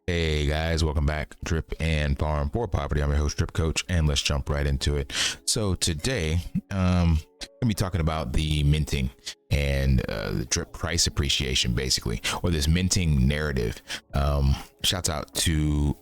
Hey guys, welcome back. Drip and Farm for Poverty. I'm your host, Drip Coach, and let's jump right into it. So today, I'm gonna be talking about the minting and the drip price appreciation, basically, or this minting narrative. Shouts out to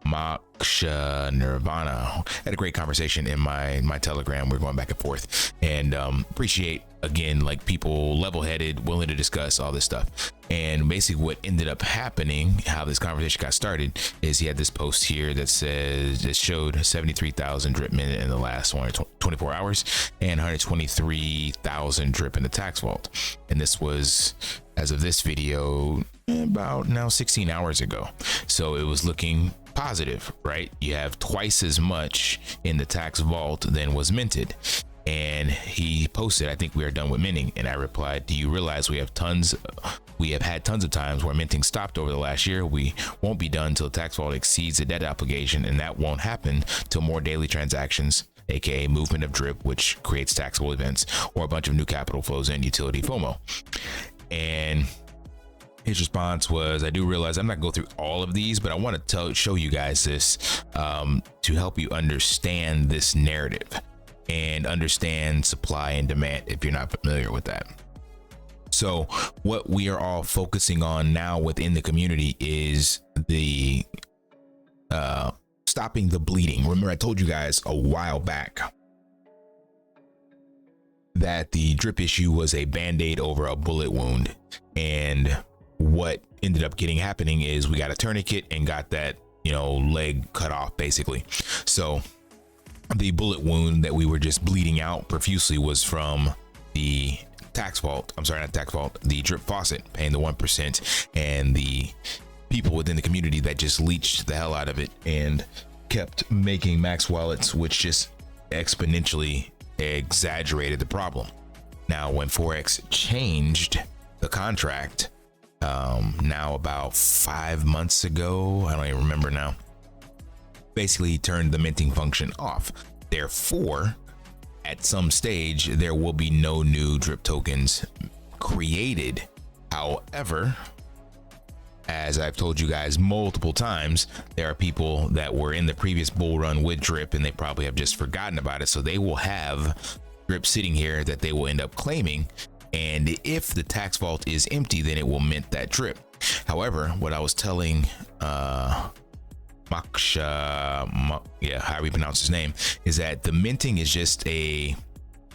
Moksha Nirvana. Had a great conversation in my Telegram. We're going back and forth, and appreciate again, like, people level-headed, willing to discuss all this stuff. And basically what ended up happening, how this conversation got started, is he had this post here that says it showed 73,000 drip minute in the last 24 hours and 123,000 drip in the tax vault. And this was, as of this video, about now 16 hours ago. So it was looking positive, right? You have twice as much in the tax vault than was minted. And he posted, I think we are done with minting. And I replied, do you realize we have had tons of times where minting stopped over the last year? We won't be done till the tax vault exceeds the debt obligation, and that won't happen till more daily transactions, aka movement of drip, which creates taxable events, or a bunch of new capital flows in, utility FOMO. And his response was, I do realize I'm not going to go through all of these, but I want to show you guys this to help you understand this narrative and understand supply and demand if you're not familiar with that. So what we are all focusing on now within the community is the stopping the bleeding. Remember, I told you guys a while back that the drip issue was a band-aid over a bullet wound, and what ended up happening is we got a tourniquet and got that, leg cut off, basically. So the bullet wound that we were just bleeding out profusely was from the tax vault. I'm sorry, not tax vault, the drip faucet, paying the 1%, and the people within the community that just leached the hell out of it and kept making max wallets, which just exponentially exaggerated the problem. Now, when Forex changed the contract, now about 5 months ago, I don't even remember now, basically he turned the minting function off. Therefore, at some stage, there will be no new drip tokens created. However, as I've told you guys multiple times, there are people that were in the previous bull run with drip and they probably have just forgotten about it. So they will have drip sitting here that they will end up claiming. And if the tax vault is empty, then it will mint that drip. However, what I was telling Moksha, however you pronounce his name, is that the minting is just a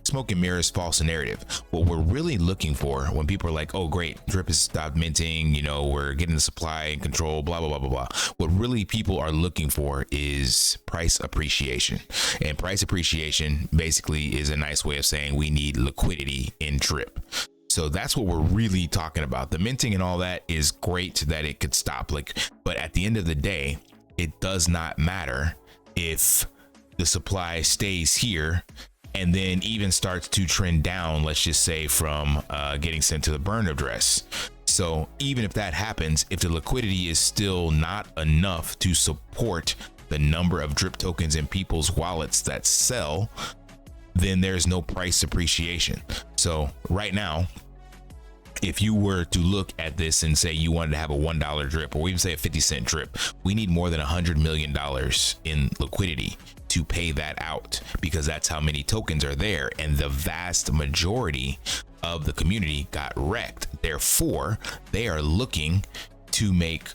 smoke and mirrors false narrative. What we're really looking for when people are like, oh great, drip has stopped minting, we're getting the supply in control, blah blah blah blah blah, what really people are looking for is price appreciation. And price appreciation basically is a nice way of saying we need liquidity in drip. So that's what we're really talking about. The minting and all that is great that it could stop, but at the end of the day, it does not matter if the supply stays here and then even starts to trend down, let's just say from getting sent to the burn address. So even if that happens, if the liquidity is still not enough to support the number of drip tokens in people's wallets that sell, then there's no price appreciation. So right now, if you were to look at this and say you wanted to have a $1 drip, or even say a 50-cent drip, we need more than $100 million in liquidity to pay that out, because that's how many tokens are there, and the vast majority of the community got wrecked. Therefore, they are looking to make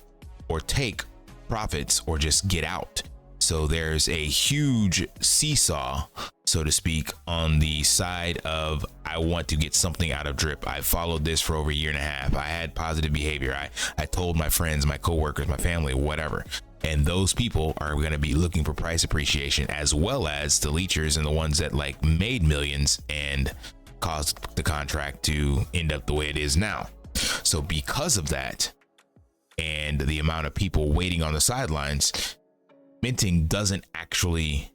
or take profits or just get out. So there's a huge seesaw, so to speak, on the side of I want to get something out of drip. I followed this for over a year and a half. I had positive behavior. I told my friends, my coworkers, my family, whatever. And those people are going to be looking for price appreciation, as well as the leechers and the ones that made millions and caused the contract to end up the way it is now. So because of that, and the amount of people waiting on the sidelines, minting doesn't actually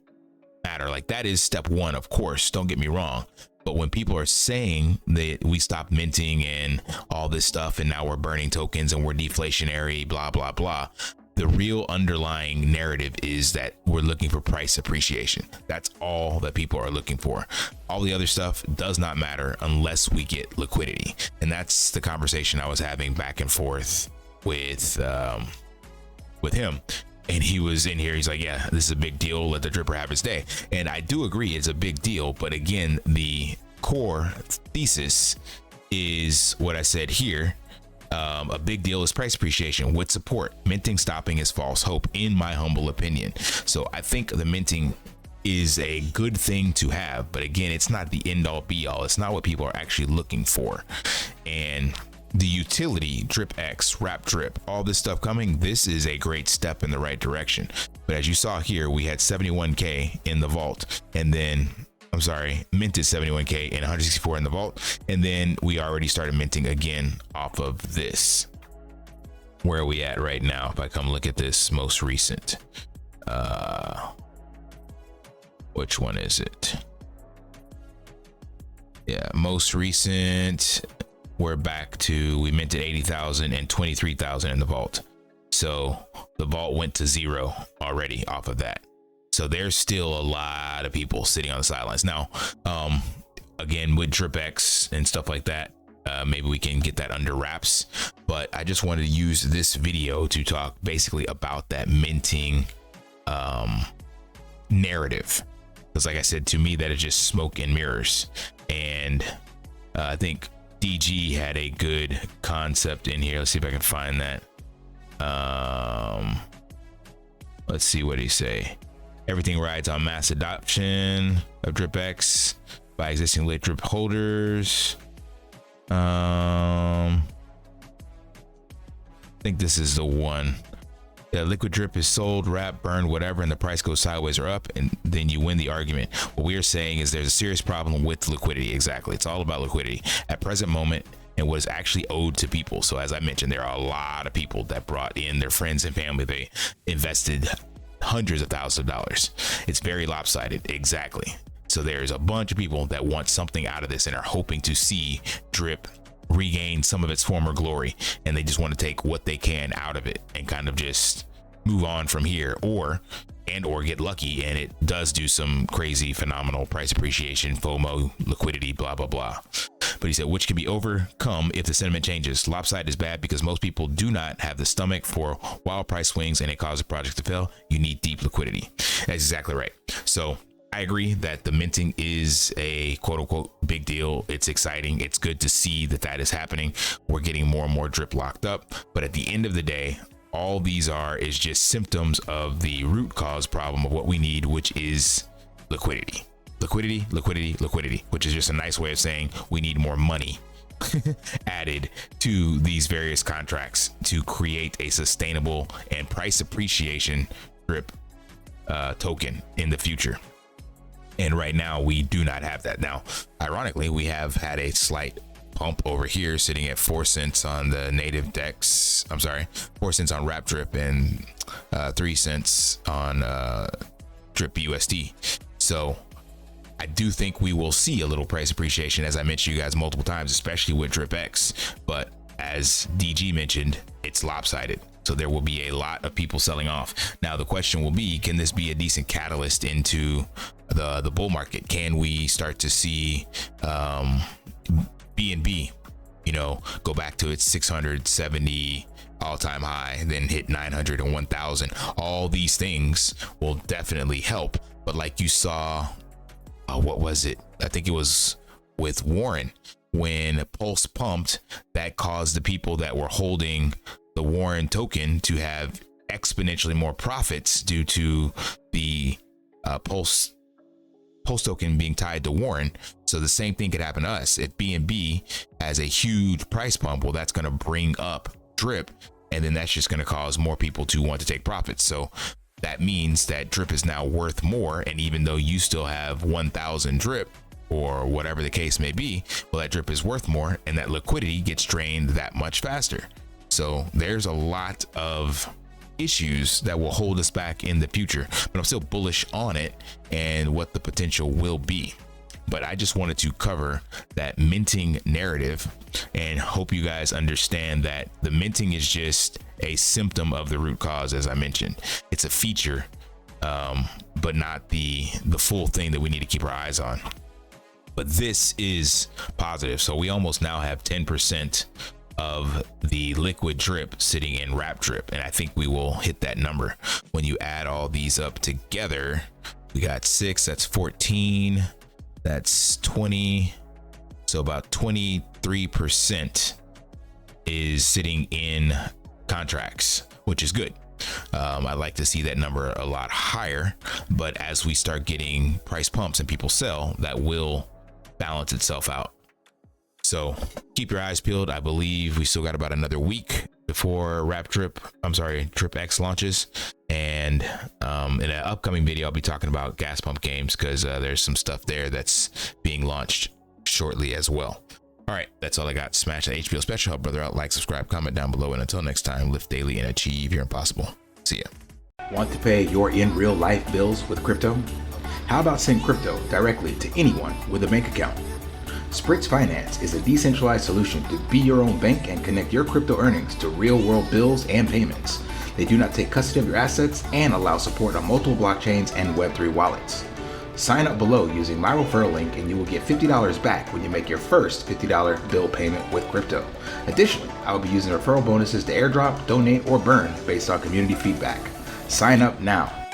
matter. That is step one, of course, don't get me wrong. But when people are saying that we stopped minting and all this stuff, and now we're burning tokens and we're deflationary, blah, blah, blah, the real underlying narrative is that we're looking for price appreciation. That's all that people are looking for. All the other stuff does not matter unless we get liquidity. And that's the conversation I was having back and forth with him, and he was in here. He's like, yeah, this is a big deal. Let the dripper have his day. And I do agree, it's a big deal. But again, the core thesis is what I said here. A big deal is price appreciation with support. Minting stopping is false hope, in my humble opinion. So I think the minting is a good thing to have, but again, it's not the end all be all. It's not what people are actually looking for. And the utility, DripX, wrap drip, all this stuff coming, this is a great step in the right direction. But as you saw here, we had 71K in the vault, and then I'm sorry, minted 71K and 164 in the vault, and then we already started minting again off of this. Where are we at right now? If I come look at this most recent, which one is it? Yeah, most recent, we're back to, we minted 80,000 and 23,000 in the vault. So the vault went to 0 already off of that. So there's still a lot of people sitting on the sidelines. Now, again, with DripX and stuff like that, maybe we can get that under wraps. But I just wanted to use this video to talk basically about that minting narrative. Because like I said, to me, that is just smoke and mirrors. And I think DG had a good concept in here. Let's see if I can find that. Let's see what he say. Everything rides on mass adoption of DripX by existing lit drip holders. I think this is the one. Yeah, liquid drip is sold, wrapped, burned, whatever, and the price goes sideways or up, and then you win the argument. What we are saying is there's a serious problem with liquidity. Exactly. It's all about liquidity at present moment and what is actually owed to people. So as I mentioned, there are a lot of people that brought in their friends and family. They invested hundreds of thousands of dollars. It's very lopsided. Exactly. So there's a bunch of people that want something out of this and are hoping to see drip regain some of its former glory, and they just want to take what they can out of it and kind of just move on from here, or get lucky and it does do some crazy phenomenal price appreciation, FOMO, liquidity, blah blah blah. But he said, which can be overcome if the sentiment changes. Lopsided is bad because most people do not have the stomach for wild price swings, and it causes projects to fail. You need deep liquidity. That's exactly right. So I agree that the minting is a quote unquote big deal. It's exciting. It's good to see that that is happening. We're getting more and more drip locked up. But at the end of the day, all these is just symptoms of the root cause problem of what we need, which is liquidity. Liquidity, liquidity, liquidity, which is just a nice way of saying we need more money added to these various contracts to create a sustainable and price appreciation drip token in the future. And right now we do not have that. Now, ironically, we have had a slight pump over here sitting at 4 cents on the native DEX. I'm sorry, 4 cents on wrap drip and 3 cents on drip USD. So I do think we will see a little price appreciation, as I mentioned you guys multiple times, especially with DripX. But as DG mentioned, it's lopsided. So there will be a lot of people selling off. Now, the question will be, can this be a decent catalyst into the bull market? Can we start to see BNB, go back to its 670 all-time high, then hit 900 and 1000? All these things will definitely help. But like you saw, what was it? I think it was with Warren, when Pulse pumped, that caused the people that were holding the Warren token to have exponentially more profits due to the Pulse token being tied to Warren. So the same thing could happen to us. If BNB has a huge price pump, well, that's going to bring up drip, and then that's just going to cause more people to want to take profits. So that means that drip is now worth more. And even though you still have 1000 drip or whatever the case may be, well, that drip is worth more, and that liquidity gets drained that much faster. So there's a lot of issues that will hold us back in the future, but I'm still bullish on it and what the potential will be. But I just wanted to cover that minting narrative and hope you guys understand that the minting is just a symptom of the root cause. As I mentioned, it's a feature, but not the full thing that we need to keep our eyes on. But this is positive. So we almost now have 10% of the liquid drip sitting in wrap drip, and I think we will hit that number. When you add all these up together, we got 6, that's 14, that's 20, so about 23% is sitting in contracts, which is good. I'd like to see that number a lot higher, but as we start getting price pumps and people sell, that will balance itself out. So keep your eyes peeled. I believe we still got about another week before Drip X launches, and in an upcoming video I'll be talking about gas pump games, because there's some stuff there that's being launched shortly as well. All right, that's all I got. Smash that HBO special, help brother out, like, subscribe, comment down below, and until next time, lift daily and achieve your impossible. See ya. Want to pay your in real life bills with crypto? How about send crypto directly to anyone with a bank account? SPRITZ Finance is a decentralized solution to be your own bank and connect your crypto earnings to real world bills and payments. They do not take custody of your assets and allow support on multiple blockchains and Web3 wallets. Sign up below using my referral link and you will get $50 back when you make your first $50 bill payment with crypto. Additionally, I will be using referral bonuses to airdrop, donate, or burn based on community feedback. Sign up now.